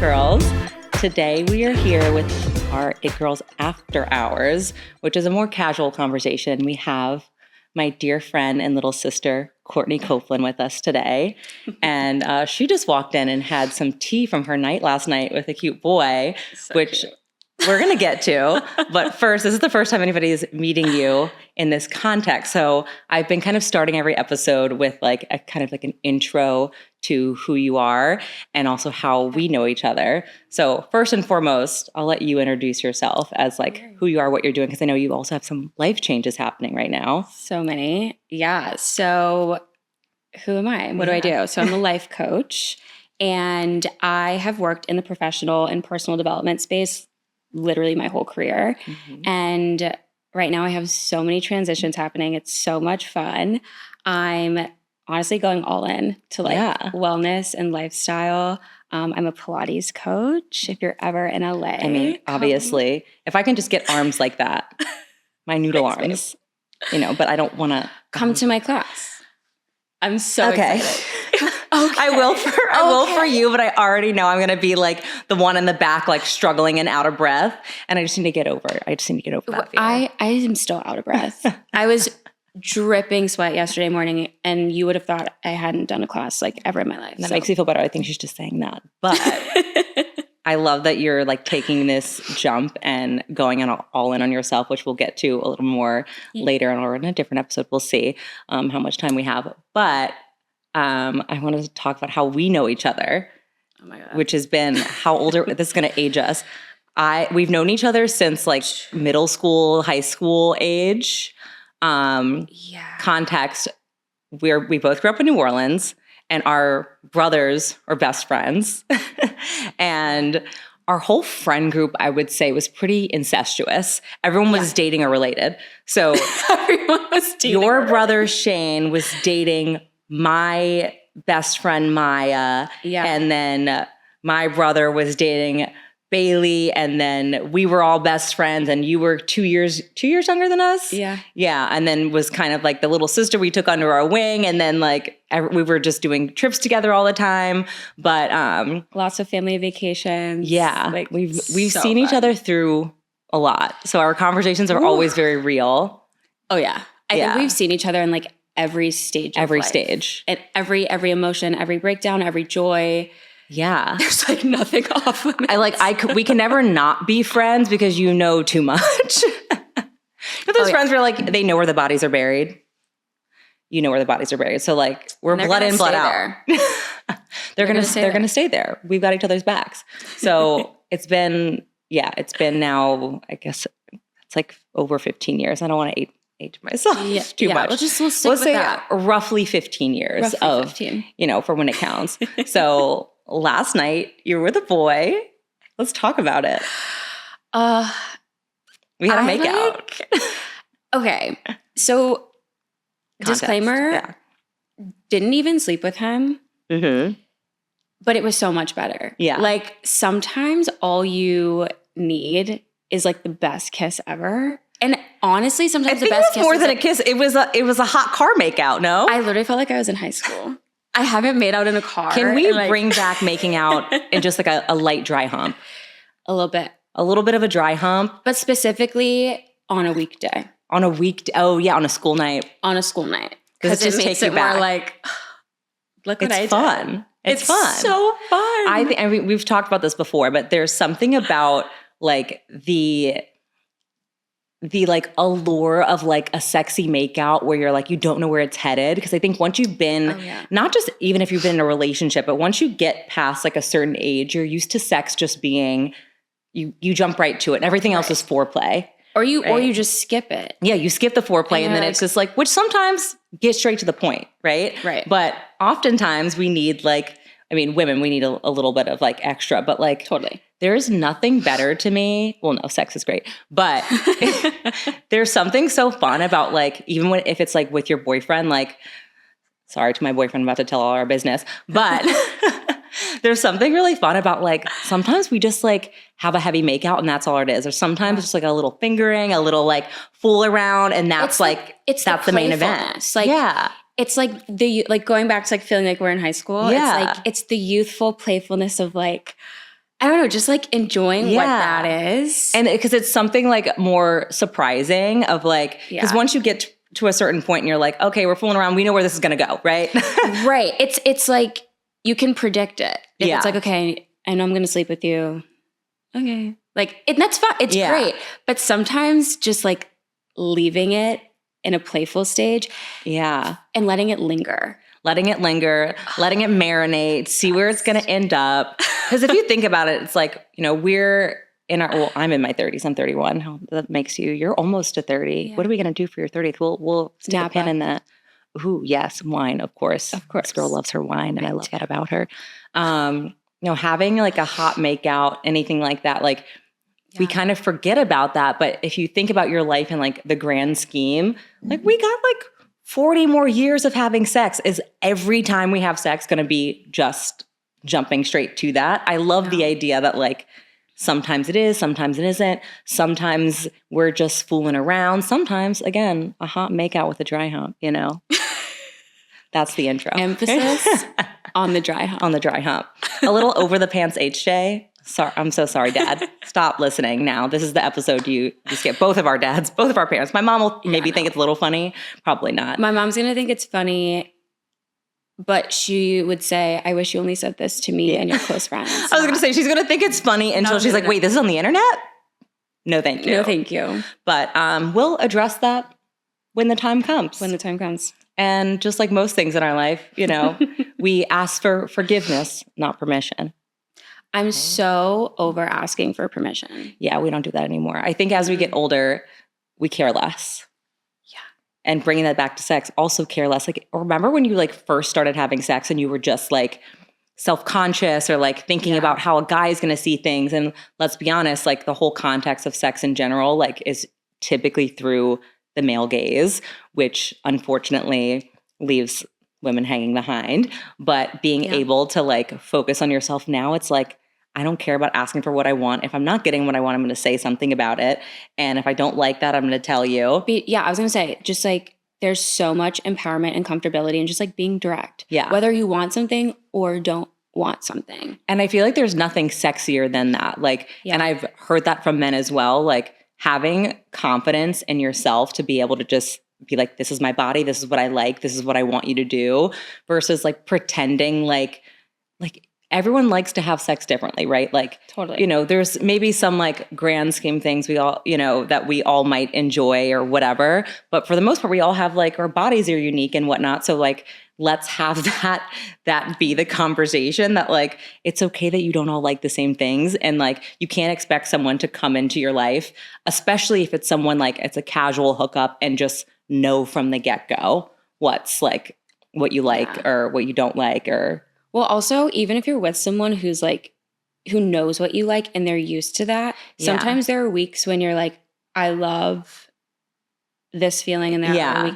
Girls. Today we are here with our It Girls After Hours, which is a more casual conversation. We have my dear friend and little sister, Courtney Copelin, with us today. And she just walked in and had some tea from her night last night with a cute boy, which we're going to get to. But first, this is the first time anybody is meeting you in this context. So I've been kind of starting every episode with like a kind of like an intro to who you are and also how we know each other. So first and foremost, I'll let you introduce yourself as like who you are, what you're doing, because I know you also have some life changes happening right now. So many. Yeah. So who am I? What do I do? So I'm a life coach, and I have worked in the professional and personal development space literally my whole career. Mm-hmm. And right now I have so many transitions happening. It's so much fun. I'm honestly going all in to wellness and lifestyle. I'm a Pilates coach. If you're ever in LA. I mean, obviously, if I can just get arms like that, my noodle arms, but I don't want to. Come to my class. I'm so excited. Okay. I will for you, but I already know I'm going to be like the one in the back, like struggling and out of breath. And I just need to get over it. I just need to get over that feeling. I am still out of breath. I was dripping sweat yesterday morning, and you would have thought I hadn't done a class like ever in my life. And that makes me feel better. I think she's just saying that. But I love that you're like taking this jump and going all in on yourself, which we'll get to a little more later or in a different episode. We'll see how much time we have. But I wanted to talk about how we know each other, which has been how older this is going to age us. We've known each other since like middle school, high school age. Context, we both grew up in New Orleans, and our brothers are best friends. And our whole friend group, I would say, was pretty incestuous. Everyone was dating or related. So everyone was dating. Your brother Shane was dating my best friend Maya, and then my brother was dating Bailey, and then we were all best friends, and you were 2 years younger than us. Yeah, and then was kind of like the little sister we took under our wing, and then like we were just doing trips together all the time. But lots of family vacations. Yeah, like we've so seen each other through a lot, so our conversations are always very real. Oh yeah, I think we've seen each other in like every stage of life. And every emotion, every breakdown, every joy. Yeah. There's like nothing off limits. We can never not be friends because you know too much. But those friends were like, they know where the bodies are buried. You know where the bodies are buried. So like we're blood in, blood out. They're gonna stay there. We've got each other's backs. So it's been now, I guess it's like over 15 years. I don't want to age myself too much. We'll say that. Roughly 15 years of 15. For when it counts. So last night you were with a boy. Let's talk about it. We had a makeout. Okay. So Context, disclaimer, didn't even sleep with him. Mm-hmm. But it was so much better. Yeah. Like sometimes all you need is like the best kiss ever. And honestly, sometimes the best kiss more than a kiss. It was a hot car makeout. No, I literally felt like I was in high school. I haven't made out in a car. Can we bring back making out in just like a light dry hump? A little bit of a dry hump, but specifically on a weekday. On a weekday. Oh yeah, on a school night. Because it makes it more like, look what I did. It's fun. It's fun. So fun. I think we've talked about this before, but there's something about like the like allure of like a sexy makeout where you're like, you don't know where it's headed. Because I think once you've been, not just even if you've been in a relationship, but once you get past like a certain age, you're used to sex just being, you jump right to it and everything else is foreplay. Or you just skip it. Yeah, you skip the foreplay and then it's just like, which sometimes gets straight to the point, right? Right. But oftentimes we need women, we need a little bit of like extra, but like totally. There's nothing better to me. Well, no, sex is great, but there's something so fun about like, even if it's like with your boyfriend, like, sorry to my boyfriend, I'm about to tell all our business, but there's something really fun about like, sometimes we just like have a heavy makeout and that's all it is. Or sometimes it's just like a little fingering, a little like fool around. And that's that's the main event. Like, it's like going back to like feeling like we're in high school. Yeah. It's the youthful playfulness of like, I don't know, just like enjoying what Yeah. that is. And because it's something like more surprising of like, because Yeah. once you get to a certain point and you're like, okay, we're fooling around. We know where this is going to go, right? Right. It's like you can predict it. If Yeah. it's like, okay, I know I'm going to sleep with you. Okay. Like, that's fine. It's Yeah. great. But sometimes just like leaving it in a playful stage Yeah. and letting it linger. Letting it linger, letting it marinate, see where it's going to end up. Because if you think about it, it's like, you know, we're in our, well, I'm in my 30s. I'm 31. How that makes you, you're almost to 30. Yeah. What are we going to do for your 30th? We'll stick a Napa. pin in that. Ooh, yes, wine, of course. Of course. This girl loves her wine, and I love too. that about her. You know, having like a hot makeout, anything like that, like we kind of forget about that. But if you think about your life in like the grand scheme, like we got like 40 more years of having sex. Is every time we have sex going to be just jumping straight to that? I love the idea that like sometimes it is, sometimes it isn't. Sometimes we're just fooling around. Sometimes, again, a hot makeout with a dry hump, you know? That's the intro. Emphasis on the dry hump. On the dry hump. A little over the pants HJ. Sorry, I'm so sorry, Dad. Stop listening now. This is the episode you skip. Both of our dads, both of our parents. My mom will maybe think it's a little funny. Probably not. My mom's going to think it's funny, but she would say, I wish you only said this to me and your close friends. I was going to say, she's going to think it's funny until she's like, wait, this is on the internet? No, thank you. No, thank you. But we'll address that when the time comes. When the time comes. And just like most things in our life, you know, we ask for forgiveness, not permission. I'm so over asking for permission. Yeah, we don't do that anymore. I think as we get older, we care less. Yeah. And bringing that back to sex, also care less. Like, remember when you like first started having sex and you were just like self-conscious or like thinking about how a guy is going to see things? And let's be honest, like the whole context of sex in general, like is typically through the male gaze, which unfortunately leaves women hanging behind. But being able to like focus on yourself now, it's like, I don't care about asking for what I want. If I'm not getting what I want, I'm going to say something about it. And if I don't like that, I'm going to tell you. Yeah, I was going to say, just like there's so much empowerment and comfortability and just like being direct. Yeah. Whether you want something or don't want something. And I feel like there's nothing sexier than that. Like, and I've heard that from men as well, like having confidence in yourself to be able to just be like, this is my body, this is what I like, this is what I want you to do, versus like pretending like everyone likes to have sex differently, right? Like, totally. You know, there's maybe some like grand scheme things we all, you know, that we all might enjoy or whatever. But for the most part, we all have like our bodies are unique and whatnot. So like, let's have that be the conversation that like, it's okay that you don't all like the same things. And like, you can't expect someone to come into your life, especially if it's someone like it's a casual hookup and just know from the get-go what's like, what you like or what you don't like or. Well, also, even if you're with someone who's like, who knows what you like and they're used to that, sometimes there are weeks when you're like, I love this feeling. And there are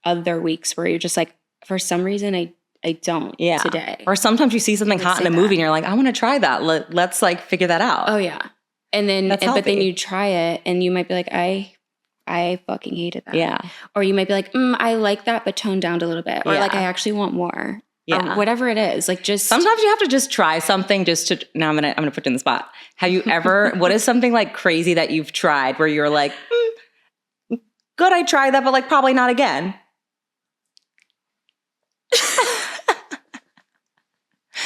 other weeks where you're just like, for some reason, I don't today. Or sometimes you see something hot in a movie and you're like, I want to try that. Let's like figure that out. Oh, yeah. And then, but then you try it and you might be like, I fucking hated that. Yeah. Or you might be like, I like that, but toned down a little bit. Or like, I actually want more. Yeah. Or whatever it is. Like just sometimes you have to just try something just to now I'm gonna put you in the spot. Have you ever what is something like crazy that you've tried where you're like, good, I tried that, but like probably not again?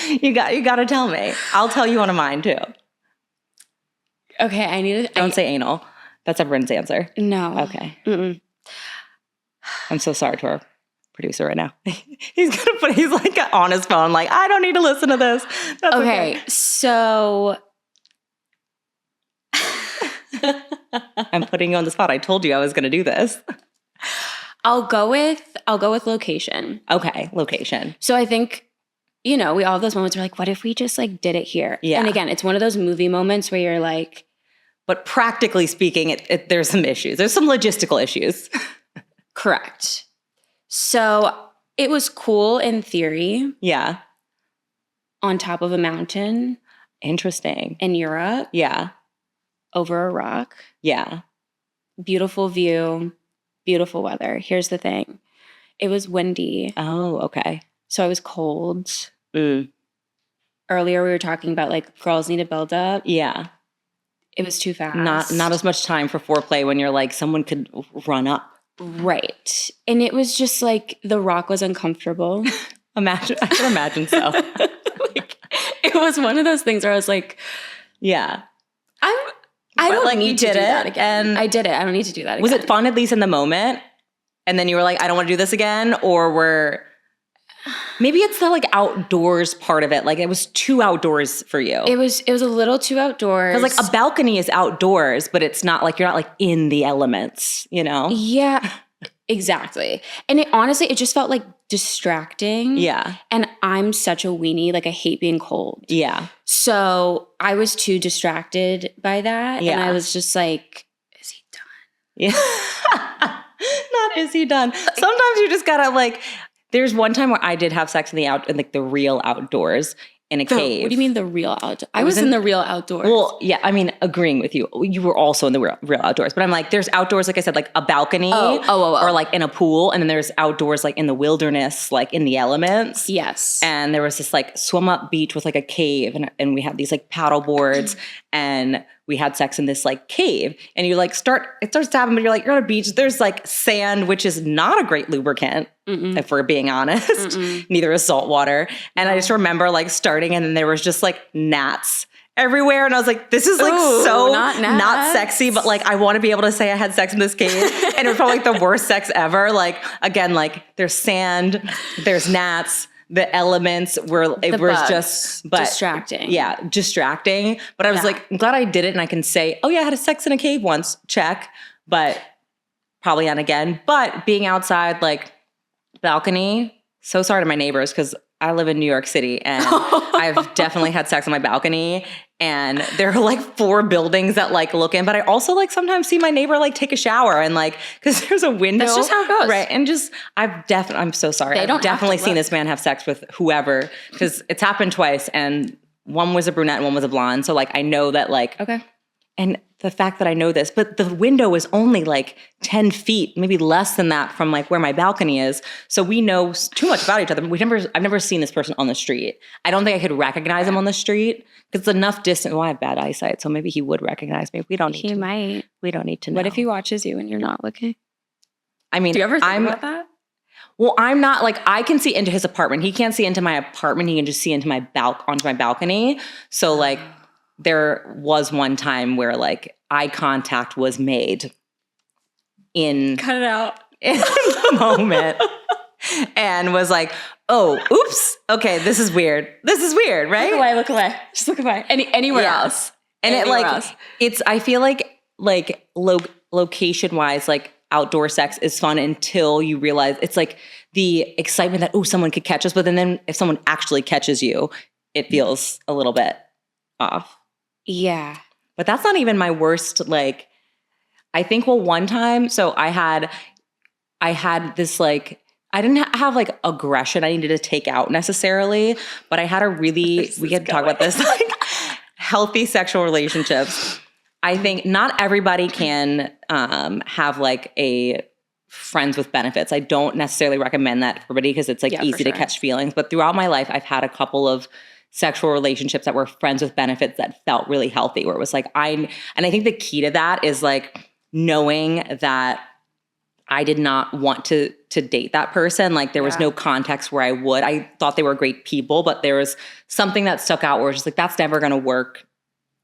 You got to tell me. I'll tell you one of mine too. Okay, I need to don't say anal. That's everyone's answer. No. Okay. Mm-mm. I'm so sorry to our producer right now. He's like on his phone, like, I don't need to listen to this. That's okay. So I'm putting you on the spot. I told you I was going to do this. I'll go with location. Okay, location. So I think, you know, we all have those moments where like, what if we just like did it here? Yeah. And again, it's one of those movie moments where you're like, but practically speaking, there's some issues. There's some logistical issues. Correct. So it was cool in theory. Yeah. On top of a mountain. Interesting. In Europe. Yeah. Over a rock. Yeah. Beautiful view. Beautiful weather. Here's the thing. It was windy. Oh, okay. So I was cold. Or earlier we were talking about like girls need to build up. Yeah. It was too fast. Not as much time for foreplay when you're like, someone could run up. Right. And it was just like The Rock was uncomfortable. I can imagine so. Like, it was one of those things where I was like, yeah. I don't like, need to do that again. And I did it. I don't need to do that again. Was it fun at least in the moment? And then you were like, I don't want to do this again? Or maybe it's the like outdoors part of it. Like it was too outdoors for you. It was a little too outdoors. Because like a balcony is outdoors, but it's not like, you're not like in the elements, you know? Yeah, exactly. And it just felt like distracting. Yeah. And I'm such a weenie. Like I hate being cold. Yeah. So I was too distracted by that. Yeah. And I was just like, is he done? Yeah. Not is he done. Sometimes you just gotta like, there's one time where I did have sex in like the real outdoors in a cave. What do you mean the real outdoors? I was in the real outdoors. Well, yeah, I mean, agreeing with you. You were also in the real outdoors. But I'm like, there's outdoors, like I said, like a balcony or like in a pool. And then there's outdoors like in the wilderness, like in the elements. Yes. And there was this like swim up beach with like a cave. And we had these like paddle boards and we had sex in this like cave. And you like it starts to happen, but you're on a beach. There's like sand, which is not a great lubricant, if we're being honest. Neither is salt water. And I just remember like starting and then there was just like gnats everywhere. And I was like, this is like not sexy, but like I want to be able to say I had sex in this cave. And it was probably like the worst sex ever. Like again, like there's sand, there's gnats. The elements were just distracting. Yeah, distracting. But I was like, I'm glad I did it and I can say, oh yeah, I had sex in a cave once. Check. But probably not again. But being outside, like balcony, so sorry to my neighbors because I live in New York City and I've definitely had sex on my balcony and there are like 4 buildings that like look in, but I also like sometimes see my neighbor like take a shower and like, cause there's a window. That's just how it goes. Right. And just, I'm so sorry. I've definitely seen this man have sex with whoever, cause it's happened twice and one was a brunette and one was a blonde. So like, I know that like, okay. And the fact that I know this, but the window is only like 10 feet, maybe less than that from like where my balcony is. So we know too much about each other. I've never seen this person on the street. I don't think I could recognize him on the street because it's enough distance. Well, I have bad eyesight, so maybe he would recognize me. We don't need to. He might. We don't need to know. What if he watches you and you're not looking? I mean, do you ever think about that? Well, I'm not like, I can see into his apartment. He can't see into my apartment. He can just see into onto my balcony. So like, there was one time where like eye contact was made in cut it out in the moment and was like, oh, oops. Okay. This is weird, right? Look away. Just look away. Anywhere else. And anywhere it like, else. I feel like location wise, like outdoor sex is fun until you realize it's like the excitement that, oh, someone could catch us. But then if someone actually catches you, it feels a little bit off. Yeah. But that's not even my worst, like, I think, well, one time, so I had this, like, I didn't have, like, aggression I needed to take out necessarily, but I had we could talk about this, like, healthy sexual relationships. I think not everybody can have, like, a friends with benefits. I don't necessarily recommend that for everybody because it's, like, easy to catch feelings. But throughout my life, I've had a couple of sexual relationships that were friends with benefits that felt really healthy, where it was like, and I think the key to that is like knowing that I did not want to date that person. Like there was no context where I thought they were great people, but there was something that stuck out where it's just like, that's never going to work.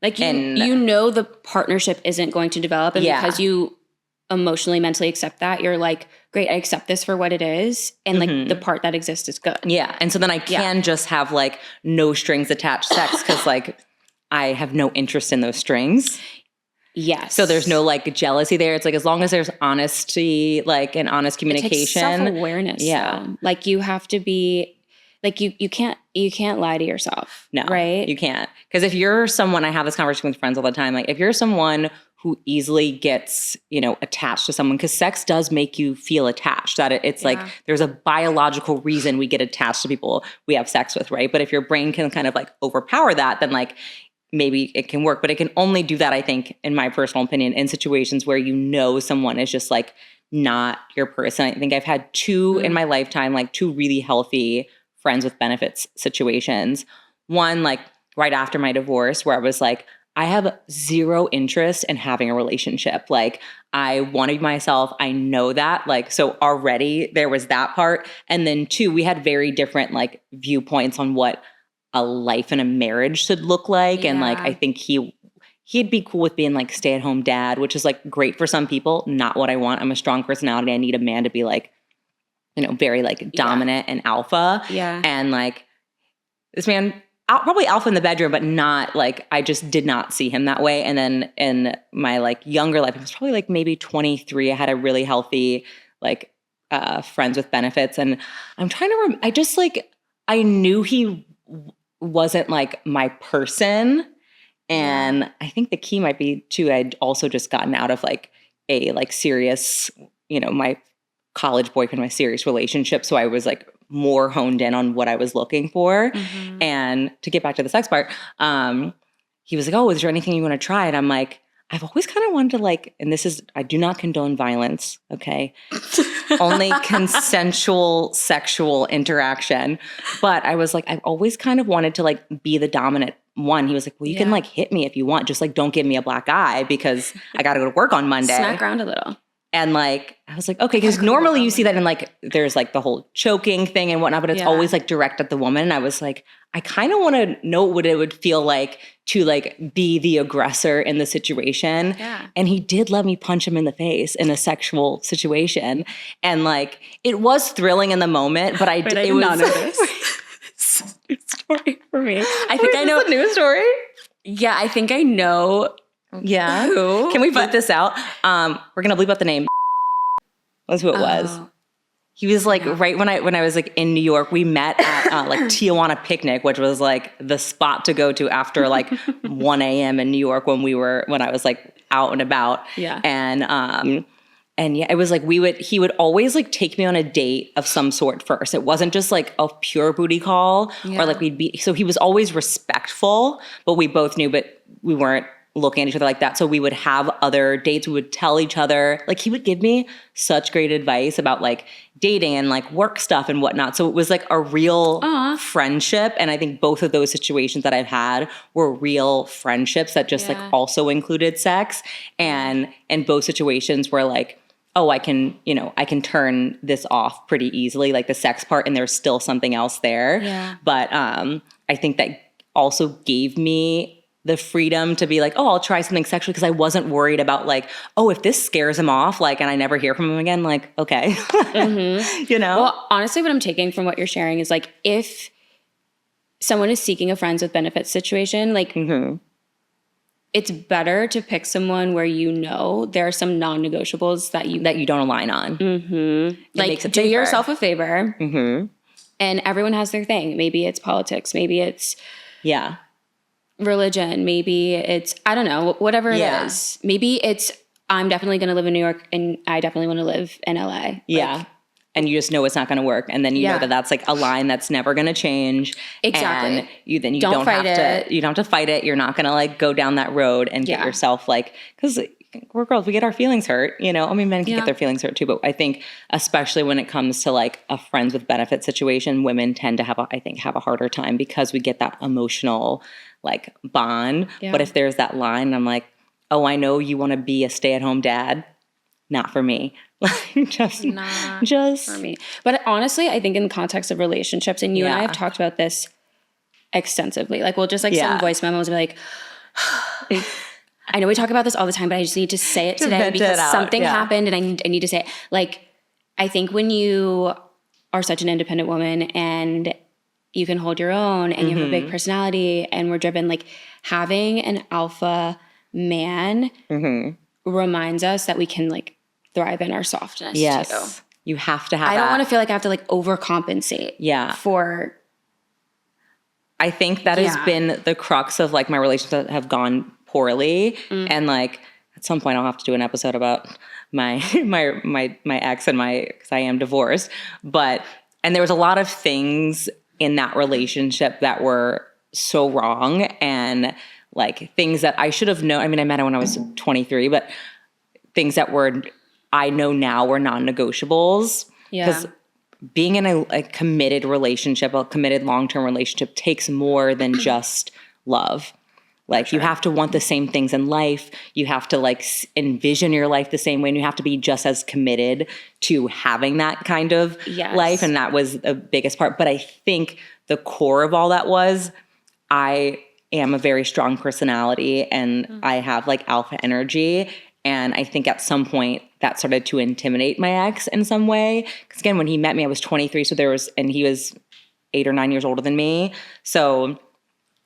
Like you know, the partnership isn't going to develop. And because you emotionally, mentally accept that, you're like, great, I accept this for what it is. And like the part that exists is good. Yeah. And so then I can just have like no strings attached sex because like I have no interest in those strings. Yes. So there's no like jealousy there. It's like as long as there's honesty, like an honest communication. It takes self-awareness. Yeah. Though. Like you have to be like you can't lie to yourself. No. Right? You can't. Because if you're someone, I have this conversation with friends all the time, like if you're someone who easily gets, attached to someone, because sex does make you feel attached, that it's like there's a biological reason we get attached to people we have sex with, right? But if your brain can kind of like overpower that, then like maybe it can work. But it can only do that, I think, in my personal opinion, in situations where someone is just like not your person. I think I've had 2 in my lifetime, like 2 really healthy friends with benefits situations. one, like right after my divorce, where I was like, I have zero interest in having a relationship. Like, I want to be myself. I know that. Like, so already there was that part. And then two, we had very different like viewpoints on what a life and a marriage should look like. And like, I think he'd be cool with being like stay-at-home dad, which is like great for some people, not what I want. I'm a strong personality. I need a man to be like, you know, very like dominant and alpha. Yeah. And like this man, probably alpha in the bedroom, but not like, I just did not see him that way. And then in my like younger life, it was probably like maybe 23. I had a really healthy like friends with benefits. And I'm trying to I just like, I knew he wasn't like my person. And I think the key might be too, I'd also just gotten out of like a like serious, you know, my college boyfriend, my serious relationship. So I was like more honed in on what I was looking for. Mm-hmm. And to get back to the sex part, he was like, oh, is there anything you want to try? And I'm like, I've always kind of wanted to like, and this is, I do not condone violence, okay? Only consensual sexual interaction. But I was like, I've always kind of wanted to like be the dominant one. He was like, well, you can like hit me if you want. Just like, don't give me a black eye because I got to go to work on Monday. Smack around a little. And like, I was like, okay, because normally you see that in like, there's like the whole choking thing and whatnot, but it's always like direct at the woman. And I was like, I kind of want to know what it would feel like to like be the aggressor in the situation. Yeah. And he did let me punch him in the face in a sexual situation. And like, it was thrilling in the moment, but it was not know this. New story for me. I think I know a news story. Yeah, I think I know. Yeah. Who? Can we bleep this out? We're gonna bleep out the name. Was who it was. He was like right when I was like in New York. We met at like Tijuana Picnic, which was like the spot to go to after like 1 a.m. in New York when I was like out and about. Yeah. And yeah, it was like he would always like take me on a date of some sort first. It wasn't just like a pure booty call or like so he was always respectful, but we both knew, but we weren't looking at each other like that. So we would have other dates. We would tell each other, like he would give me such great advice about like dating and like work stuff and whatnot. So it was like a real friendship. And I think both of those situations that I've had were real friendships that just like also included sex. And both situations were like, oh, I can turn this off pretty easily, like the sex part, and there's still something else there. Yeah. But I think that also gave me the freedom to be like, oh, I'll try something sexually, because I wasn't worried about like, oh, if this scares him off, like, and I never hear from him again, like, okay. You know? Well, honestly, what I'm taking from what you're sharing is like, if someone is seeking a friends with benefits situation, like, it's better to pick someone where you know there are some non-negotiables that you don't align on. Like, do yourself a favor. And everyone has their thing. Maybe it's politics. Maybe it's religion. Maybe it's, I don't know, whatever it is. Maybe it's, I'm definitely going to live in New York and I definitely want to live in LA. Yeah. And you just know it's not going to work. And then you know that that's like a line that's never going to change. Exactly. And you don't have to fight it. You're not going to like go down that road and get yourself like, because we're girls, we get our feelings hurt, you know? I mean, men can get their feelings hurt too, but I think especially when it comes to like a friends with benefit situation, women tend to have a harder time because we get that emotional like bond. Yeah. But if there's that line, I'm like, oh, I know you want to be a stay-at-home dad. Not for me. just for me. But honestly, I think in the context of relationships, and you and I have talked about this extensively. Like, we'll just like send voice memos and be like, I know we talk about this all the time, but I just need to say it today because something happened and I need to say it. Like, I think when you are such an independent woman and you can hold your own and you have a big personality and we're driven, like having an alpha man reminds us that we can like thrive in our softness too. You have to have I don't want to feel like I have to like overcompensate for. I think that has been the crux of like my relationships that have gone poorly. And like at some point I'll have to do an episode about my ex and because I am divorced. And there was a lot of things in that relationship that were so wrong and like things that I should have known. I mean, I met her when I was 23, but things that I know now were non-negotiables. Because being in a committed relationship, a committed long-term relationship takes more than just love. Like you have to want the same things in life. You have to like envision your life the same way, and you have to be just as committed to having that kind of life. And that was the biggest part. But I think the core of all that was I am a very strong personality and I have like alpha energy. And I think at some point that started to intimidate my ex in some way. Because again, when he met me, I was 23. And he was 8 or 9 years older than me. So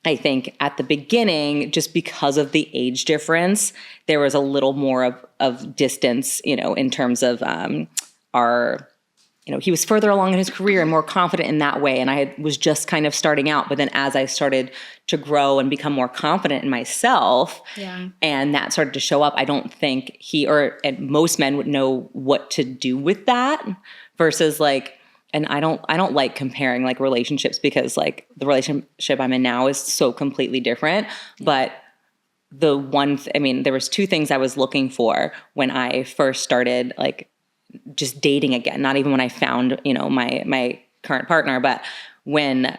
I think at the beginning, just because of the age difference, there was a little more of distance, in terms of he was further along in his career and more confident in that way. And I was just kind of starting out. But then as I started to grow and become more confident in myself, and that started to show up, I don't think and most men would know what to do with that versus like, and I don't like comparing like relationships because like the relationship I'm in now is so completely different. But there was 2 things I was looking for when I first started like just dating again, not even when I found, my current partner, but when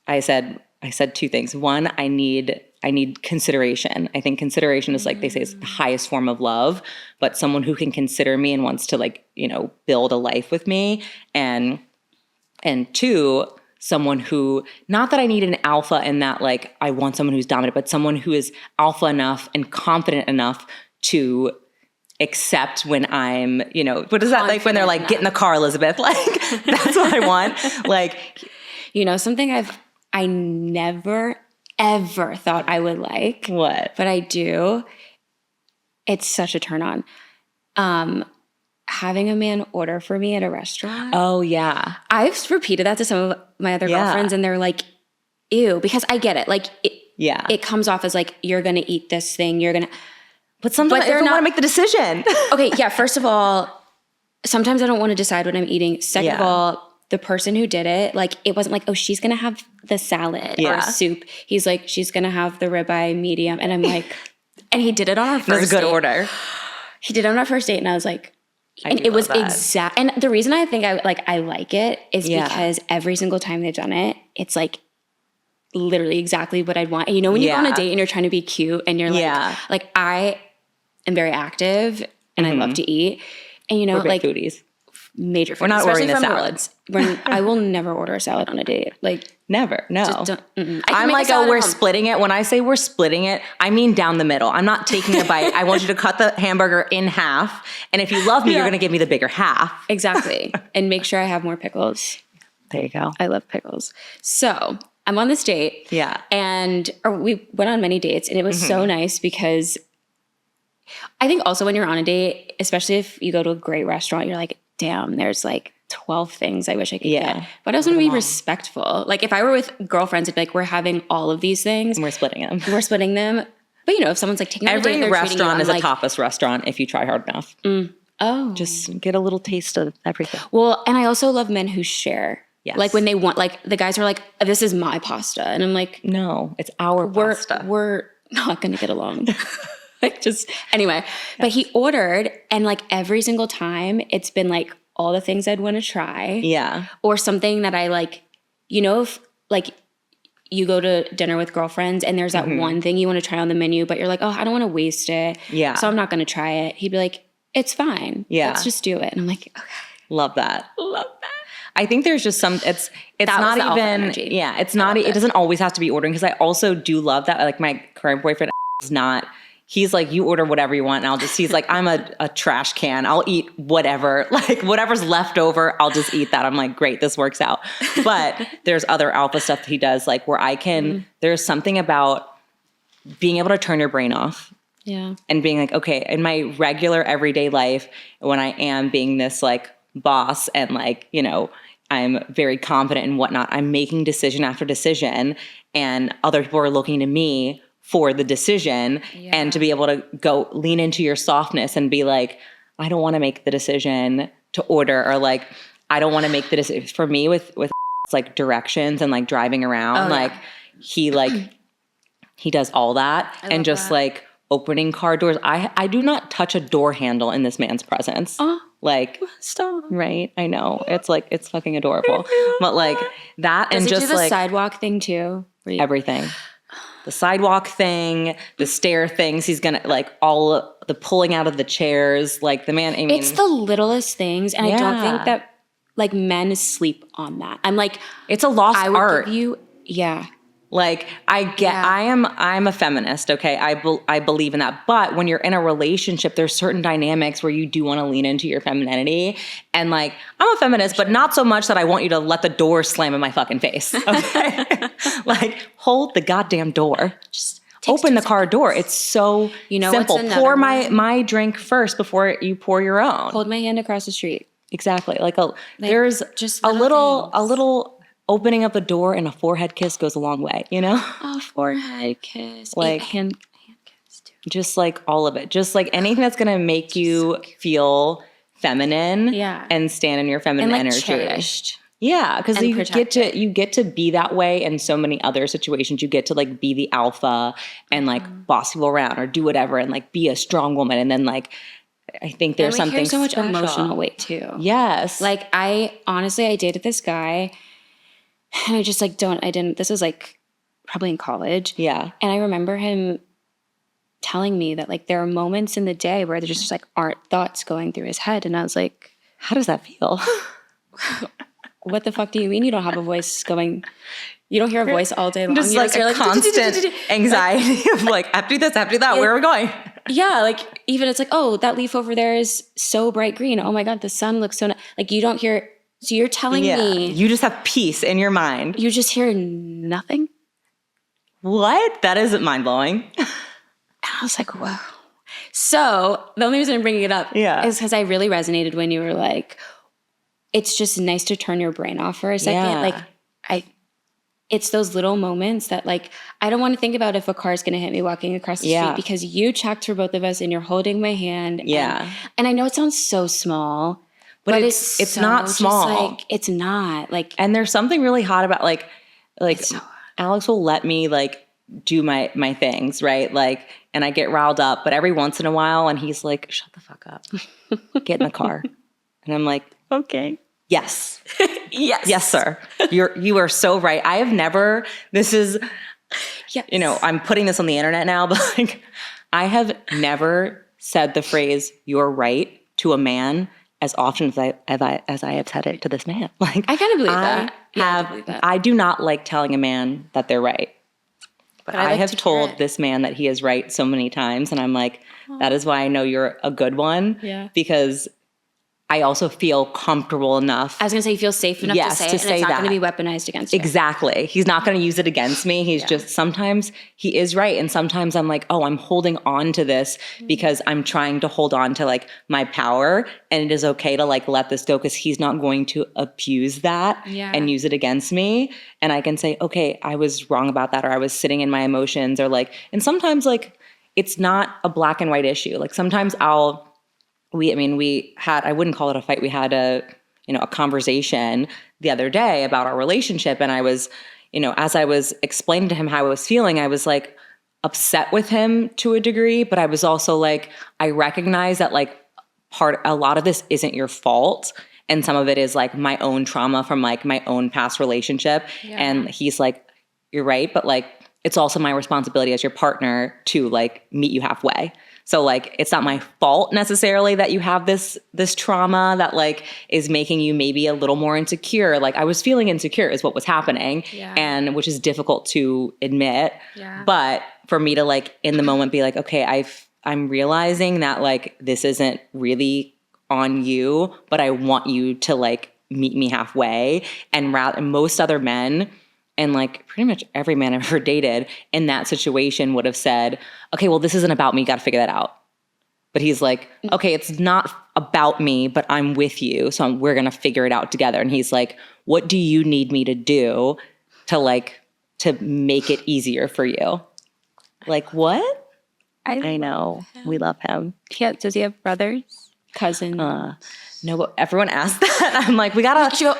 I said 2 things. One, I need consideration. I think consideration is like they say is the highest form of love, but someone who can consider me and wants to like, build a life with me. And 2, someone who, not that I need an alpha in that like I want someone who's dominant, but someone who is alpha enough and confident enough to accept when I'm, what is that like when they're like, get in the car, Elizabeth? Like, that's what I want. Like, something I never, ever thought I would like. What? But I do. It's such a turn on. Having a man order for me at a restaurant. Oh, yeah. I've repeated that to some of my other girlfriends, and they're like, ew, because I get it. Like, it comes off as like, you're going to eat this thing. But sometimes I don't want to make the decision. Okay, yeah. First of all, sometimes I don't want to decide what I'm eating. Second of all, the person who did it, like, it wasn't like, oh, she's going to have the salad or soup. He's like, she's going to have the ribeye medium. And I'm like, and he did it on our first date. That's a good order. He did it on our first date, and I was like, and it was exact. And the reason I think I like it is because every single time they've done it, it's like literally exactly what I'd want. And when you go on a date and you're trying to be cute and you're like I am very active and I love to eat. And we're like foodies. Major foodies. We're not ordering the salads. I will never order a salad on a date. Like never. No. Just don't, I'm like, oh, we're splitting it. When I say we're splitting it, I mean down the middle. I'm not taking a bite. I want you to cut the hamburger in half. And if you love me, you're going to give me the bigger half. Exactly. And make sure I have more pickles. There you go. I love pickles. So I'm on this date. Yeah. And we went on many dates, and it was so nice because I think also when you're on a date, especially if you go to a great restaurant, you're like, damn, there's like 12 things I wish I could get. But I also want to be respectful. Like if I were with girlfriends, it'd be like, we're having all of these things. And we're splitting them. But if someone's like taking every restaurant is a tapas restaurant if you try hard enough. Oh. Just get a little taste of everything. Well, and I also love men who share. Yes. Like when they want, like the guys are like, this is my pasta. And I'm like, no, it's our pasta. We're not going to get along. Anyway, but he ordered, and like every single time it's been like all the things I'd want to try. Yeah. Or something that I like, if like you go to dinner with girlfriends and there's that one thing you want to try on the menu, but you're like, oh, I don't want to waste it. Yeah. So I'm not going to try it. He'd be like, it's fine. Yeah. Let's just do it. And I'm like, okay. Love that. I think there's just it's not even, it's not, it doesn't always have to be ordering, because I also do love that. Like my current boyfriend is not, he's like, you order whatever you want. And he's like, I'm a trash can. I'll eat whatever, like whatever's left over, I'll just eat that. I'm like, great, this works out. But there's other alpha stuff that he does, like where I can, there's something about being able to turn your brain off. Yeah. And being like, okay, in my regular everyday life, when I am being this like boss and like, I'm very confident and whatnot, I'm making decision after decision, and other people are looking to me for the decision, and to be able to go lean into your softness and be like, I don't want to make the decision to order, or like, I don't want to make the decision. For me with like directions and like driving around, he does all that, and just like opening car doors. I do not touch a door handle in this man's presence. Like, Stop. right? I know. It's like, it's fucking adorable. But like that Does and he just do the like sidewalk thing too? everything. The sidewalk thing, the stair things. He's gonna like all the pulling out of the chairs. Like the man, I mean, It's the littlest things. And I don't Yeah. think that like men sleep on that. I'm like, it's a lost I would art. give you, yeah. Like I'm a feminist, okay? I believe in that. But when you're in a relationship, there's certain dynamics where you do want to lean into your femininity. And like, I'm a feminist, but not so much that I want you to let the door slam in my fucking face. Okay. Like, hold the goddamn door. Just open the car door. It's so simple. What's Pour another my drink first before you pour your own. Hold my hand across the street. Exactly. There's just a little little opening up a door and a forehead kiss goes a long way, you know? A forehead kiss. Like, a hand kiss too. just like all of it. Just like anything that's going to make you feel feminine and stand in your feminine and like energy. cherished. Yeah, because And you get to be that way in so many other situations. You get to like be the alpha and like boss people around or do whatever and like be a strong woman. And then like I think there's something so much special. emotional weight too. Yes. Like I dated this guy and I just like this was like probably in college. Yeah. And I remember him telling me that like there are moments in the day where there's just like aren't thoughts going through his head. And I was like, how does that feel? What the fuck do you mean you don't have a voice going? You don't hear a voice all day long. Just like a constant anxiety of like, after this, after that, where are we going? Yeah, like even it's like, oh, that leaf over there is so bright green. Oh my God, the sun looks so nice. Like you don't hear, so you're telling me. You just have peace in your mind. You just hear nothing? What? That isn't mind-blowing. And I was like, whoa. So the only reason I'm bringing it up is because I really resonated when you were like, it's just nice to turn your brain off for a second. Yeah. Like it's those little moments that like, I don't want to think about if a car is going to hit me walking across the street because you checked for both of us and you're holding my hand. Yeah. And I know it sounds so small, but it's so not small. Like, it's not like, and there's something really hot about like Alex will let me like do my things, right? Like, and I get riled up, but every once in a while, and he's like, shut the fuck up, get in the car. And I'm like, okay. Yes. Yes, sir. You are so right. I have never, this is, I'm putting this on the internet now, but like, I have never said the phrase, you're right to a man as often as I have said it to this man. Like, I kind of believe that. I do not like telling a man that they're right. But I have told this man that he is right so many times. And I'm like, that is why I know you're a good one. Yeah. Because I also feel comfortable enough. I was going to say you feel safe enough to say it, and it's not going to be weaponized against you. Exactly. He's not going to use it against me. He's just, sometimes he is right. And sometimes I'm like, oh, I'm holding on to this because I'm trying to hold on to like my power. And it is okay to like let this go because he's not going to abuse that and use it against me. And I can say, okay, I was wrong about that, or I was sitting in my emotions, or like, and sometimes like it's not a black and white issue. Like sometimes we had, I wouldn't call it a fight. We had a conversation the other day about our relationship. And I was, as I was explaining to him how I was feeling, I was like upset with him to a degree, but I was also like, I recognize that like a lot of this isn't your fault. And some of it is like my own trauma from like my own past relationship. Yeah. And he's like, you're right. But like, it's also my responsibility as your partner to like meet you halfway. So like, it's not my fault necessarily that you have this trauma that like is making you maybe a little more insecure. Like I was feeling insecure is what was happening, and which is difficult to admit. Yeah. But for me to like in the moment be like, okay, I'm realizing that like this isn't really on you, but I want you to like meet me halfway. And most other men, and like pretty much every man I've ever dated in that situation would have said, okay, well, this isn't about me. You got to figure that out. But he's like, okay, it's not about me, but I'm with you. So we're going to figure it out together. And he's like, what do you need me to do to make it easier for you? Like what? I know. We love him. Does he have brothers? Cousin. No, but everyone asks that. I'm like, we gotta. She go,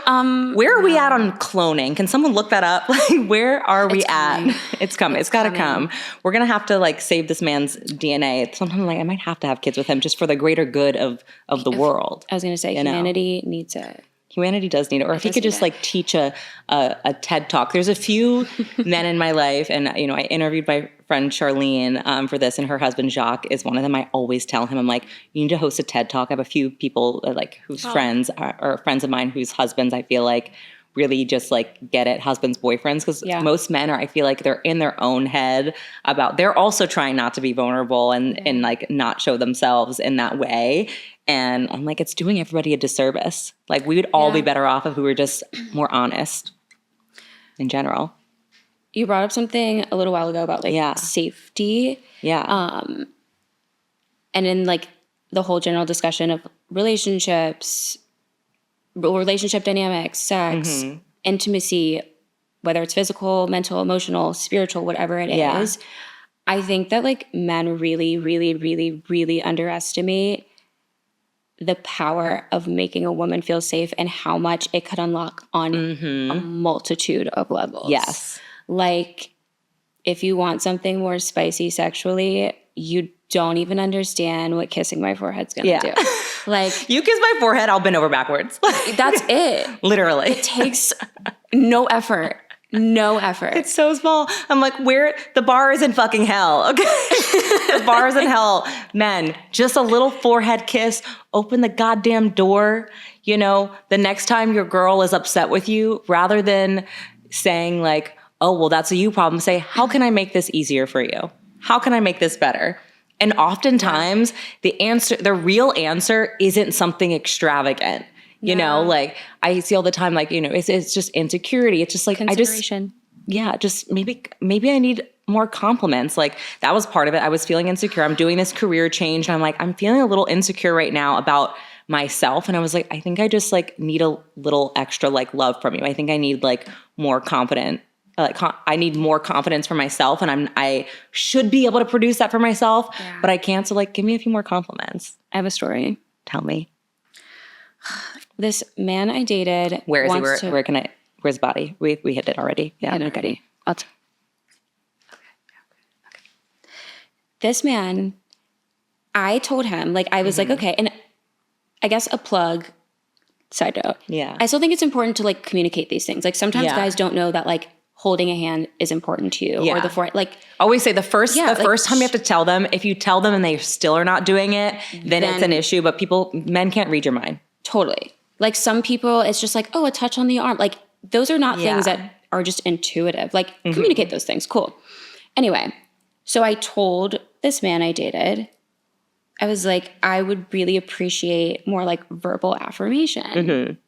where are we at on cloning? Can someone look that up? Like, where are we coming. at? It's coming. It's gotta come. We're gonna have to like save this man's DNA. Sometimes like I might have to have kids with him just for the greater good of the world. I was gonna say humanity needs it. Humanity does need it. Or if he could just like teach a TED Talk. There's a few men in my life, and I interviewed my friend Charlene for this, and her husband Jacques is one of them. I always tell him, I'm like, you need to host a TED Talk. I have a few people like whose friends or friends of mine whose husbands I feel like really just like get it, husbands, boyfriends, because most men are, I feel like they're in their own head about, they're also trying not to be vulnerable and like not show themselves in that way. And I'm like, it's doing everybody a disservice. Like we would all be better off if we were just more honest in general. You brought up something a little while ago about like safety. Yeah. And in like the whole general discussion of relationships, relationship dynamics, sex, intimacy, whether it's physical, mental, emotional, spiritual, whatever it is, I think that like men really, really, really, really underestimate the power of making a woman feel safe and how much it could unlock on a multitude of levels. Yes. Like if you want something more spicy sexually, you don't even understand what kissing my forehead's gonna do. Like you kiss my forehead, I'll bend over backwards. That's it. Literally. It takes no effort. No effort. It's so small. I'm like, the bar is in fucking hell, okay? The bar is in hell. Men, just a little forehead kiss, open the goddamn door. The next time your girl is upset with you, rather than saying like, oh, well, that's a you problem, say, how can I make this easier for you? How can I make this better? And oftentimes the real answer isn't something extravagant. Like I see all the time, like, it's just insecurity. It's just like, just maybe I need more compliments. Like that was part of it. I was feeling insecure. I'm doing this career change. And I'm like, I'm feeling a little insecure right now about myself. And I was like, I think I just like need a little extra like love from you. I think I need like more confident. I need more confidence for myself, and I should be able to produce that for myself, but I can't. So like, give me a few more compliments. I have a story. Tell me. This man I dated. Where is he? Where's his body? We hit it already. Yeah. Okay. Okay. This man, I told him, like, I was like, okay, and I guess a plug. Side note. Yeah. I still think it's important to like communicate these things. Like sometimes guys don't know that like holding a hand is important to you, or the forehead. Like always say the first time you have to tell them. If you tell them and they still are not doing it, then it's an issue. But men can't read your mind. Totally. Like some people, it's just like, oh, a touch on the arm. Like those are not things that are just intuitive. Like communicate those things. Cool. Anyway, so I told this man I dated, I was like, I would really appreciate more like verbal affirmation.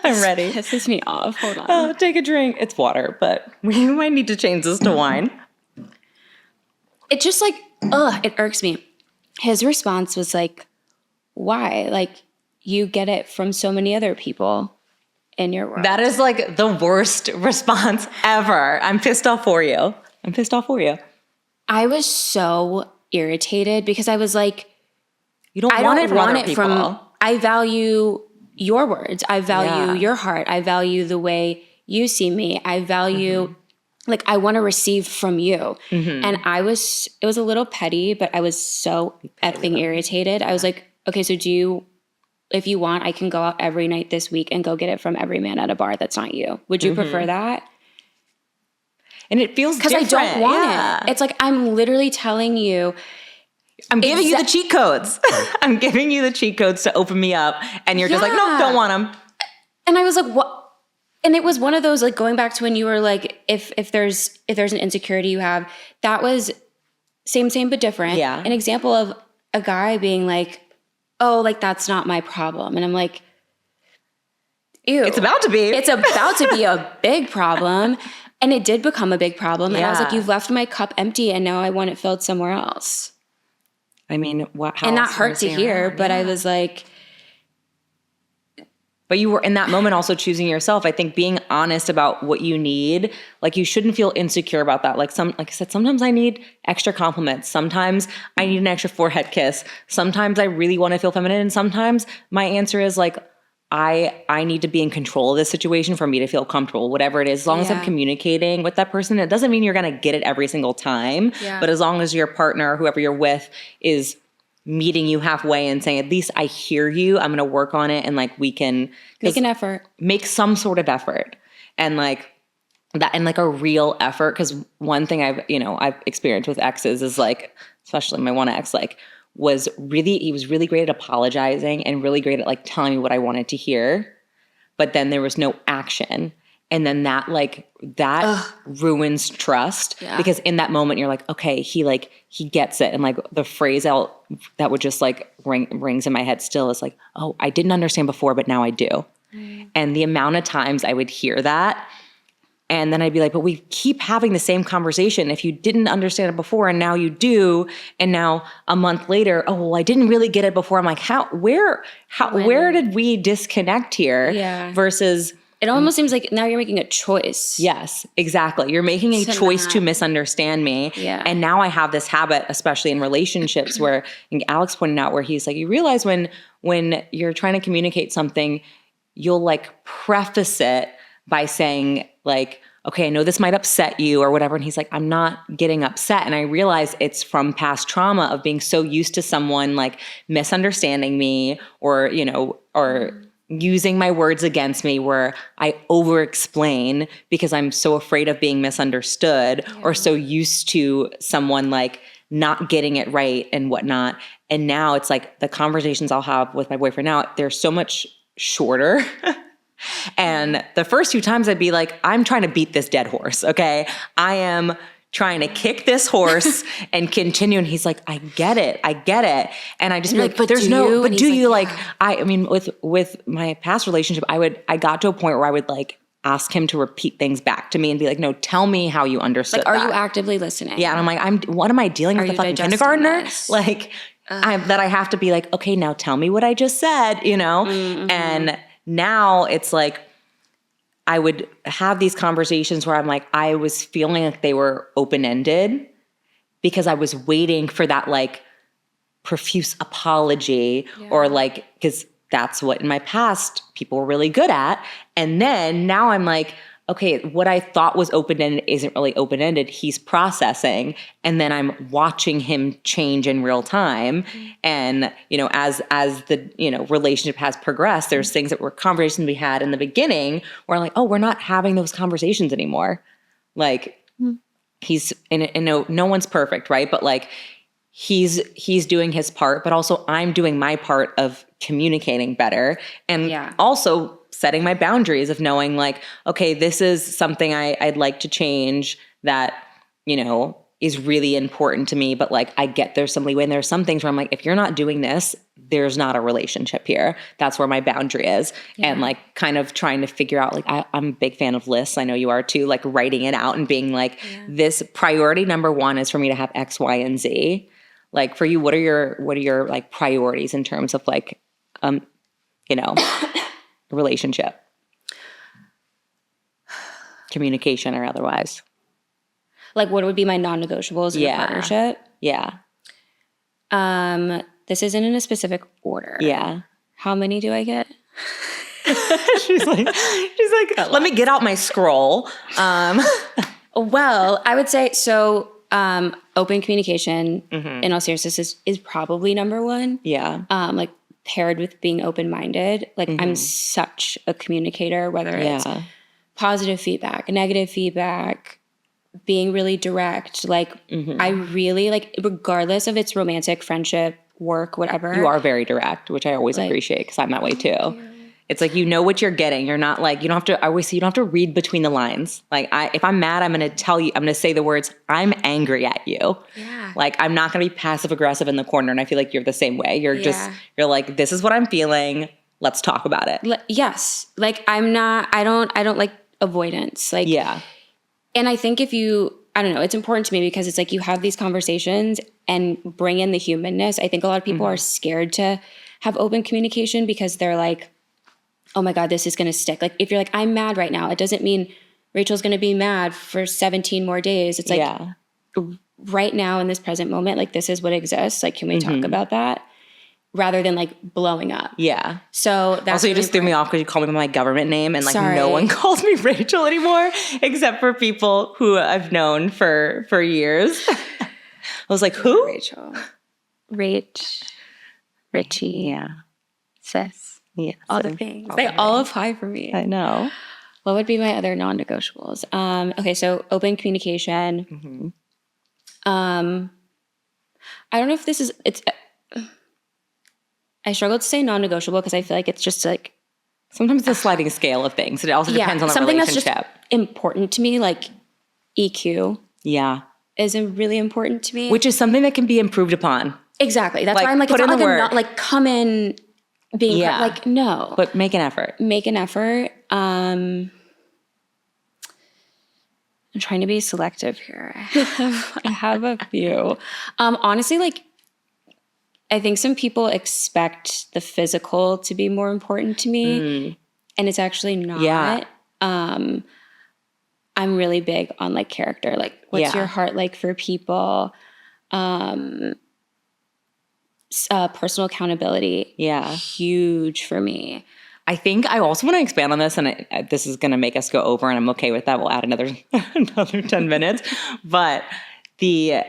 I'm ready. This pisses me off. Hold on. Oh, take a drink. It's water, but we might need to change this to wine. It just like, it irks me. His response was like, why? Like, you get it from so many other people in your world. That is like the worst response ever. I'm pissed off for you. I was so irritated because I was like, you don't want it from other people. I value your words. I value your heart. I value the way you see me. I value, like, I want to receive from you. And it was a little petty, but I was so effing irritated. I was like, okay, so if you want, I can go out every night this week and go get it from every man at a bar that's not you. Would you prefer that? And it feels different. Because I don't want it. It's like, I'm literally telling you, I'm giving you the cheat codes. I'm giving you the cheat codes to open me up. And you're just like, nope, don't want them. And I was like, what? And it was one of those, like, going back to when you were like, if there's an insecurity you have, that was same, but different. Yeah. An example of a guy being like, oh, like, that's not my problem. And I'm like, ew. It's about to be. It's about to be a big problem. And it did become a big problem. And I was like, you've left my cup empty and now I want it filled somewhere else. I mean, how and that hurt to hear, but I was like, But you were in that moment also choosing yourself. I think being honest about what you need, like you shouldn't feel insecure about that. Like I said, sometimes I need extra compliments. Sometimes I need an extra forehead kiss. Sometimes I really want to feel feminine. And sometimes my answer is like, I need to be in control of this situation for me to feel comfortable, whatever it is. As long as I'm communicating with that person, it doesn't mean you're going to get it every single time. Yeah. But as long as your partner, whoever you're with, is meeting you halfway and saying, at least I hear you, I'm going to work on it. And like, we can make an effort, make some sort of effort. And like that, and like a real effort. Cause one thing I've experienced with exes is like, especially my one ex, like he was really great at apologizing and really great at like telling me what I wanted to hear. But then there was no action. And then that ruins trust because in that moment you're like, okay, he gets it. And like the phrase that would just like rings in my head still is like, oh, I didn't understand before, but now I do. And the amount of times I would hear that, and then I'd be like, but we keep having the same conversation. If you didn't understand it before and now you do, and now a month later, oh, well, I didn't really get it before. I'm like, where did we disconnect here? Yeah. Versus it almost seems like now you're making a choice. Yes, exactly. You're making a choice to misunderstand me. Yeah. And now I have this habit, especially in relationships where, I think Alex pointed out, where he's like, you realize when you're trying to communicate something, you'll like preface it by saying like, okay, I know this might upset you or whatever. And he's like, I'm not getting upset. And I realize it's from past trauma of being so used to someone like misunderstanding me or using my words against me, where I over-explain because I'm so afraid of being misunderstood or so used to someone like not getting it right and whatnot. And now it's like the conversations I'll have with my boyfriend now, they're so much shorter. And the first few times I'd be like, I'm trying to beat this dead horse. Okay. I am trying to kick this horse and continue. And he's like, I get it. And I just be like, but there's no, but do you like, I mean, with my past relationship, I got to a point where I would like ask him to repeat things back to me and be like, no, tell me how you understood that. Are you actively listening? Yeah. And I'm like, what am I dealing with, the fucking kindergartner? Like that I have to be like, okay, now tell me what I just said, Mm-hmm. And now it's like, I would have these conversations where I'm like, I was feeling like they were open-ended because I was waiting for that like profuse apology or like, because that's what in my past people were really good at. And then now I'm like, okay, what I thought was open-ended isn't really open-ended. He's processing. And then I'm watching him change in real time. Mm-hmm. And, as the, relationship has progressed, there's things that were conversations we had in the beginning where I'm like, oh, we're not having those conversations anymore. Like he's, and no one's perfect, right? But like, he's doing his part, but also I'm doing my part of communicating better. And also setting my boundaries of knowing like, okay, this is something I'd like to change that, is really important to me. But like, I get there's some leeway and there's some things where I'm like, if you're not doing this, there's not a relationship here. That's where my boundary is. Yeah. And like kind of trying to figure out like, I'm a big fan of lists. I know you are too, like writing it out and being like, this priority number one is for me to have X, Y, and Z. Like for you, what are your like priorities in terms of like, relationship, communication or otherwise? Like what would be my non-negotiables in a partnership? Yeah. This isn't in a specific order. Yeah. How many do I get? she's like, let me get out my scroll. Well, I would say so. Open communication in all seriousness is probably number one. Yeah. Like paired with being open-minded. Like I'm such a communicator, whether it's positive feedback, negative feedback, being really direct. Like I really like, regardless of its romantic, friendship, work, whatever. You are very direct, which I always appreciate because I'm that way too. It's like, what you're getting. You're not like, you don't have to, I always say you don't have to read between the lines. Like if I'm mad, I'm going to tell you, I'm going to say the words, I'm angry at you. Yeah. Like I'm not going to be passive aggressive in the corner. And I feel like you're the same way. You're you're like, this is what I'm feeling. Let's talk about it. Yes. Like I don't like avoidance. Like, and I think I don't know, it's important to me because it's like you have these conversations and bring in the humanness. I think a lot of people are scared to have open communication because they're like, oh my God, this is going to stick. Like if you're like, I'm mad right now, it doesn't mean Rachel's going to be mad for 17 more days. It's like right now in this present moment, like this is what exists. Like, can we talk about that? Rather than like blowing up. Yeah. So that's also, you really just threw me off because you called me by my government name, and like no one calls me Rachel anymore except for people who I've known for years. I was like, who? Rachel. Richie. Yeah. Sis. Yeah. All the things. They all apply for me. I know. What would be my other non-negotiables? Okay, so open communication. I don't know if this is, I struggle to say non-negotiable because I feel like it's just like. Sometimes it's a sliding scale of things. It also depends on the something relationship. That's just important to me, like EQ. Yeah. Is really important to me. Which is something that can be improved upon. Exactly. That's why I'm like, it's not like I'm not like come in being like, no. But make an effort. Make an effort. I'm trying to be selective here. I have a few. Honestly, like, I think some people expect the physical to be more important to me, and it's actually not. Yeah. I'm really big on like character. Like, what's your heart like for people? Personal accountability. Yeah. Huge for me. I think I also want to expand on this, and this is going to make us go over, and I'm okay with that. We'll add another 10 minutes. But the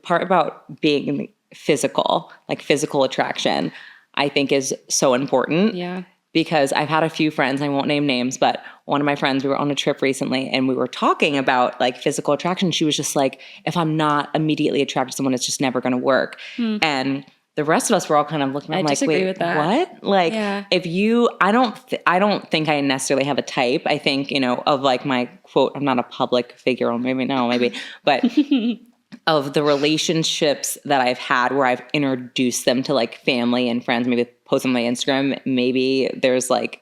part about being physical, like physical attraction, I think is so important. Yeah. Because I've had a few friends, I won't name names, but one of my friends, we were on a trip recently and we were talking about like physical attraction. She was just like, if I'm not immediately attracted to someone, it's just never going to work. And the rest of us were all kind of looking at like, wait, with that. What? Like if you, I don't think I necessarily have a type. I think, of like my quote, I'm not a public figure, or maybe, but of the relationships that I've had where I've introduced them to like family and friends, maybe post on my Instagram, maybe there's like,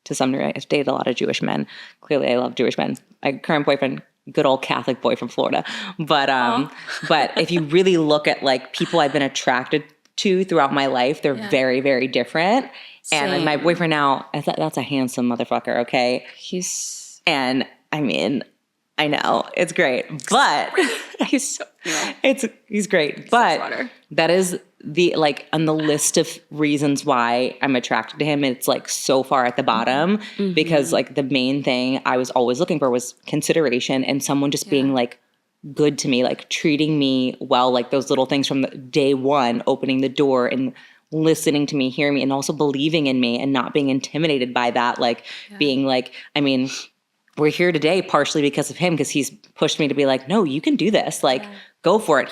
to some degree, I've dated a lot of Jewish men. Clearly I love Jewish men. My current boyfriend, good old Catholic boy from Florida. But if you really look at like people I've been attracted to throughout my life, they're very, very different. Same. And my boyfriend now, that's a handsome motherfucker, okay? And I mean, I know it's great, but he's great. But that is the like on the list of reasons why I'm attracted to him. It's like so far at the bottom because like the main thing I was always looking for was consideration and someone just being like good to me, like treating me well, like those little things from the day one, opening the door and listening to me, hearing me, and also believing in me and not being intimidated by that. Like being like, I mean, we're here today partially because of him, because he's pushed me to be like, no, you can do this. Like, go for it.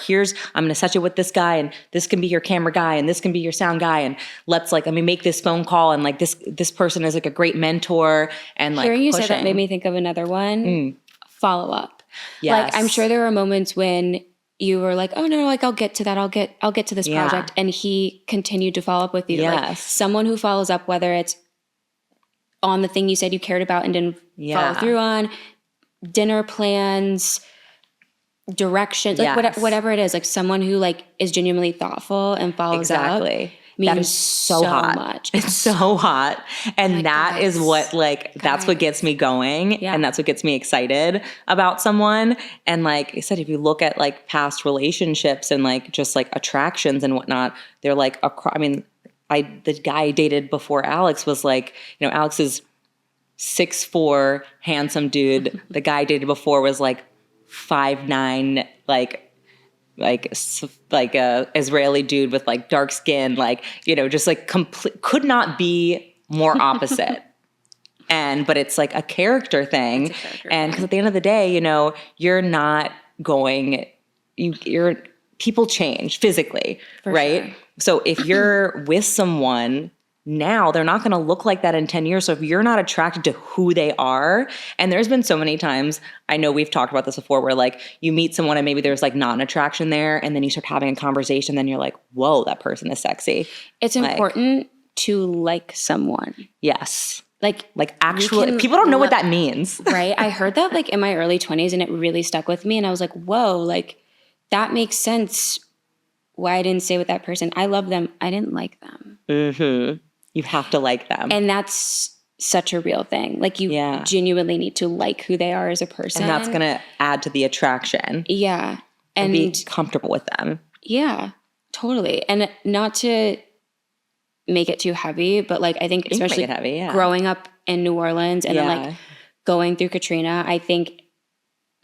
I'm going to set you with this guy, and this can be your camera guy, and this can be your sound guy. And let me make this phone call. And like this person is like a great mentor. And like hearing you say that made me think of another one. Follow up. Yes. Like, I'm sure there were moments when you were like, oh no, like I'll get to that. I'll get to this project. And he continued to follow up with you. Yes. Like someone who follows up, whether it's on the thing you said you cared about and didn't follow through on, dinner plans, directions, like whatever it is, like someone who like is genuinely thoughtful and follows up. That is so hot. Much. It's so hot. And that is what like, that's what gets me going. Yeah. And that's what gets me excited about someone. And like I said, if you look at like past relationships and like just like attractions and whatnot, they're like, the guy I dated before Alex was like, Alex is 6'4", handsome dude. The guy I dated before was like 5'9", like a Israeli dude with like dark skin, like, just like could not be more opposite. But it's like a character thing. And because at the end of the day, you're not going, people change physically, right? Sure. So if you're with someone now, they're not going to look like that in 10 years. So if you're not attracted to who they are, and there's been so many times, I know we've talked about this before, where like you meet someone and maybe there's like not an attraction there, and then you start having a conversation, then you're like, whoa, that person is sexy. It's important to like someone. Yes. Like actually, people don't know what that means. Right? I heard that like in my early 20s and it really stuck with me. And I was like, whoa, like that makes sense why I didn't stay with that person. I love them. I didn't like them. You have to like them. And that's such a real thing. Like you genuinely need to like who they are as a person. And that's going to add to the attraction. Yeah. And be comfortable with them. Yeah, totally. And not to make it too heavy, but like I think especially growing up in New Orleans and then like going through Katrina, I think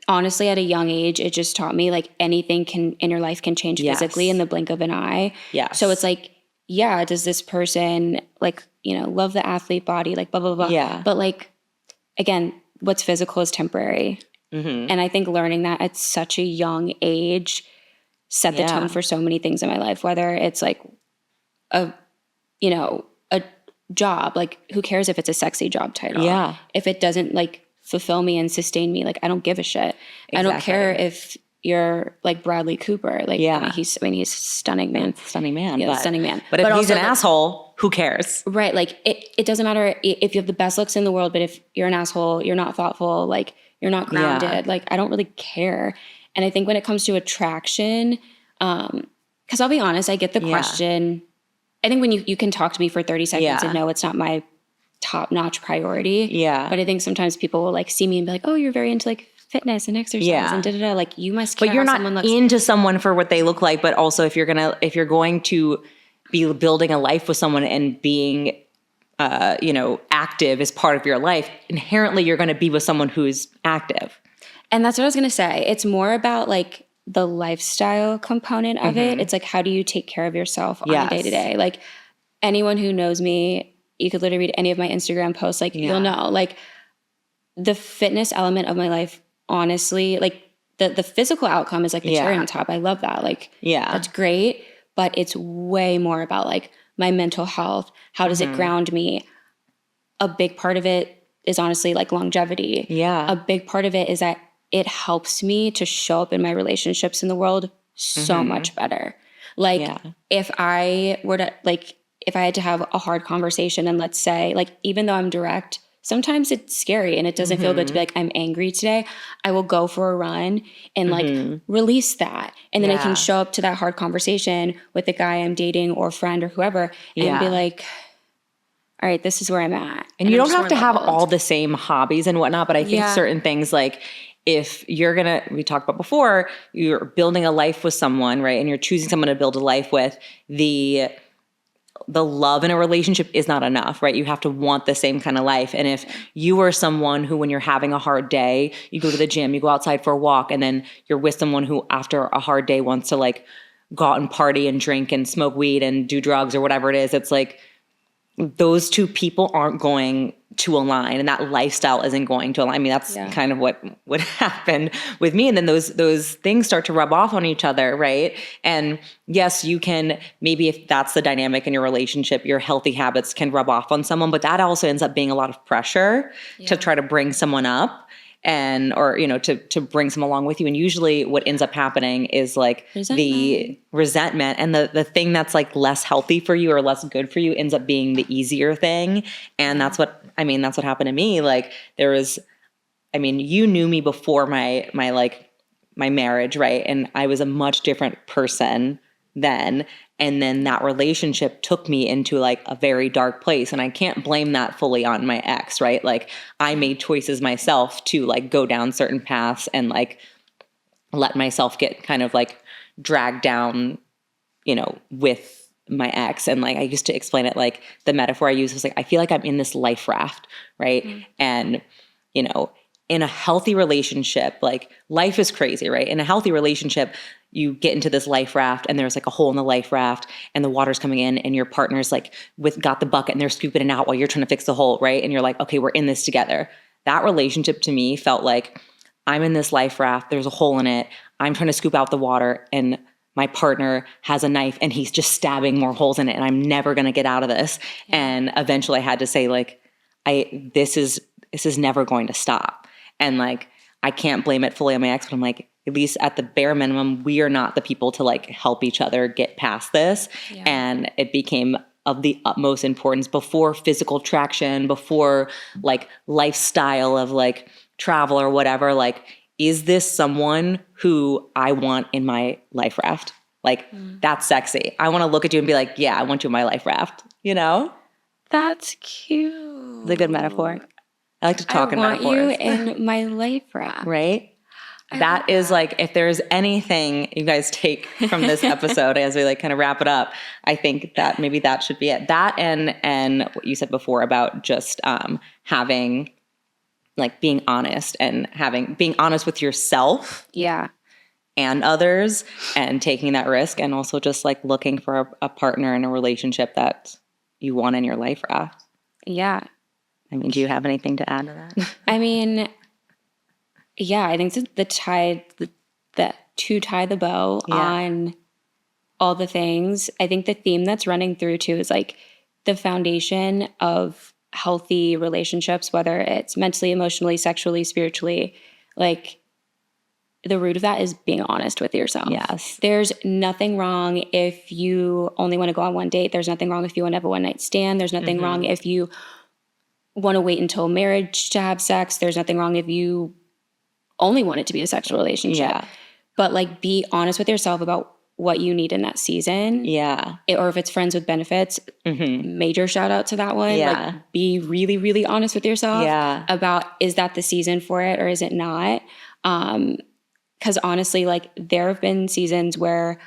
honestly at a young age, it just taught me like anything in your life can change physically in the blink of an eye. Yeah. So it's like, does this person like, love the athlete body, like blah, blah, blah. Yeah. But like, again, what's physical is temporary. Mm-hmm. And I think learning that at such a young age set the tone for so many things in my life, whether it's like a job, like who cares if it's a sexy job title? Yeah. If it doesn't like fulfill me and sustain me, like I don't give a shit. Exactly. I don't care if you're like Bradley Cooper. Like, he's a stunning man. Stunning man. Yeah, stunning man. But if he's an asshole, who cares? Right. Like it doesn't matter if you have the best looks in the world, but if you're an asshole, you're not thoughtful, like you're not grounded. Like I don't really care. And I think when it comes to attraction, because I'll be honest, I get the question. I think when you can talk to me for 30 seconds and know it's not my top-notch priority. Yeah. But I think sometimes people will like see me and be like, oh, you're very into like fitness and exercise and da-da-da. Like you must care. But you're not into someone for what they look like, but also if you're going to be building a life with someone and being active as part of your life, inherently you're going to be with someone who's active. And that's what I was going to say. It's more about like the lifestyle component of it. It's like, how do you take care of yourself on a day-to-day? Like anyone who knows me, you could literally read any of my Instagram posts, like you'll know, like the fitness element of my life, honestly, like the physical outcome is like the cherry on top. I love that. Like, that's great. But it's way more about like my mental health. How does it ground me? A big part of it is honestly like longevity. Yeah. A big part of it is that it helps me to show up in my relationships in the world so much better. Like if I were to if I had to have a hard conversation and let's say like, even though I'm direct, sometimes it's scary and it doesn't feel good to be like, I'm angry today. I will go for a run and like release that. And then I can show up to that hard conversation with the guy I'm dating or friend or whoever and be like, all right, this is where I'm at. And you don't have to have all the same hobbies and whatnot, but I think certain things like if you're we talked about before, you're building a life with someone, right? And you're choosing someone to build a life with, the love in a relationship is not enough, right? You have to want the same kind of life. And if you are someone who, when you're having a hard day, you go to the gym, you go outside for a walk, and then you're with someone who after a hard day wants to like go out and party and drink and smoke weed and do drugs or whatever it is, it's like those two people aren't going to align and that lifestyle isn't going to align. I mean, that's kind of what happened with me. And then those things start to rub off on each other, right? And yes, you can, maybe if that's the dynamic in your relationship, your healthy habits can rub off on someone, but that also ends up being a lot of pressure to try to bring someone up and, or, to bring someone along with you. And usually what ends up happening is like the resentment and the thing that's like less healthy for you or less good for you ends up being the easier thing. And that's what happened to me. Like you knew me before my marriage, right? And I was a much different person then. And then that relationship took me into like a very dark place. And I can't blame that fully on my ex, right? Like I made choices myself to like go down certain paths and like let myself get kind of like dragged down, with my ex. And like I used to explain it like the metaphor I used was like, I feel like I'm in this life raft, right? Mm-hmm. And, in a healthy relationship, like life is crazy, right? In a healthy relationship, you get into this life raft and there's like a hole in the life raft and the water's coming in and your partner's like got the bucket and they're scooping it out while you're trying to fix the hole, right? And you're like, okay, we're in this together. That relationship to me felt like I'm in this life raft, there's a hole in it, I'm trying to scoop out the water and my partner has a knife and he's just stabbing more holes in it and I'm never going to get out of this. And eventually I had to say like, this is never going to stop. And like, I can't blame it fully on my ex, but I'm like, at least at the bare minimum, we are not the people to like help each other get past this. Yeah. And it became of the utmost importance before physical traction, before like lifestyle of like travel or whatever. Like, is this someone who I want in my life raft? Like, that's sexy. I want to look at you and be like, yeah, I want you in my life raft, That's cute. It's a good metaphor. I like to talk in I want metaphors. you in my life raft. Right? That is like, if there's anything you guys take from this episode as we like kind of wrap it up, I think that maybe that should be it. That and what you said before about just having like being honest and being honest with yourself. Yeah. And others, and taking that risk, and also just like looking for a partner in a relationship that you want in your life raft. Yeah. I mean, do you have anything to add to that? I mean, yeah, I think to tie the bow on all the things. I think the theme that's running through too is like the foundation of healthy relationships, whether it's mentally, emotionally, sexually, spiritually, like the root of that is being honest with yourself. Yes. There's nothing wrong if you only want to go on one date. There's nothing wrong if you want to have a one night stand. There's nothing wrong if you want to wait until marriage to have sex. There's nothing wrong if you only want it to be a sexual relationship. Yeah. But like be honest with yourself about what you need in that season. Yeah. Or if it's friends with benefits, major shout out to that one. Yeah. Like be really, really honest with yourself about, is that the season for it or is it not? Because honestly, like there have been seasons where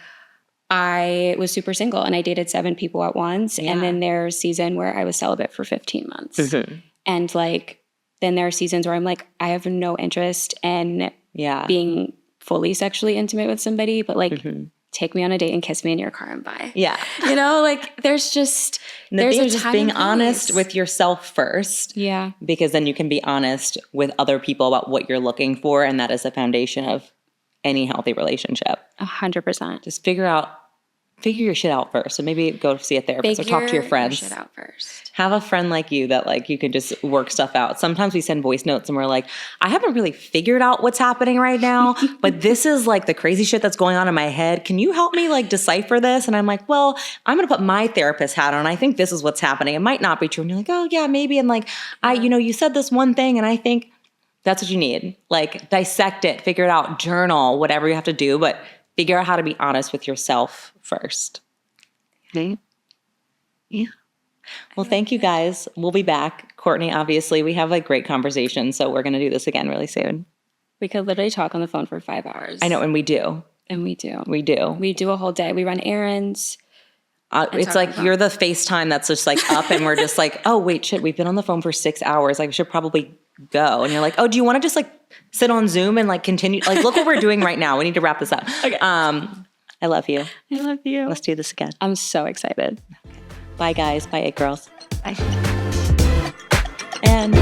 I was super single and I dated 7 people at once. Yeah. And then there's a season where I was celibate for 15 months. And like, then there are seasons where I'm like, I have no interest in being fully sexually intimate with somebody, but like take me on a date and kiss me in your car and bye. Yeah. You know, like there's just, there's just being honest with yourself first. Yeah. Because then you can be honest with other people about what you're looking for. And that is the foundation of any healthy relationship. 100%. Just figure your shit out first. So maybe go see a therapist or talk to your friends. Figure your shit out first. Have a friend like you that like you can just work stuff out. Sometimes we send voice notes and we're like, I haven't really figured out what's happening right now, but this is like the crazy shit that's going on in my head. Can you help me like decipher this? And I'm like, well, I'm going to put my therapist hat on. I think this is what's happening. It might not be true. And you're like, oh yeah, maybe. And like, you said this one thing and I think that's what you need. Like dissect it, figure it out, journal, whatever you have to do, but figure out how to be honest with yourself first. Okay. Yeah. Well, thank you guys. We'll be back. Courtney, obviously, we have a great conversation, so we're going to do this again really soon. We could literally talk on the phone for 5 hours. I know, and we do. We do. We do. We do a whole day. We run errands. It's like you're the FaceTime that's just like up and we're just like, oh, wait, shit, we've been on the phone for 6 hours. Like, we should probably go. And you're like, oh, do you want to just like sit on Zoom and like continue? Like, look what we're doing right now. We need to wrap this up. Okay. I love you. I love you. Let's do this again. I'm so excited. Bye, guys. Bye, It Girls. Bye. And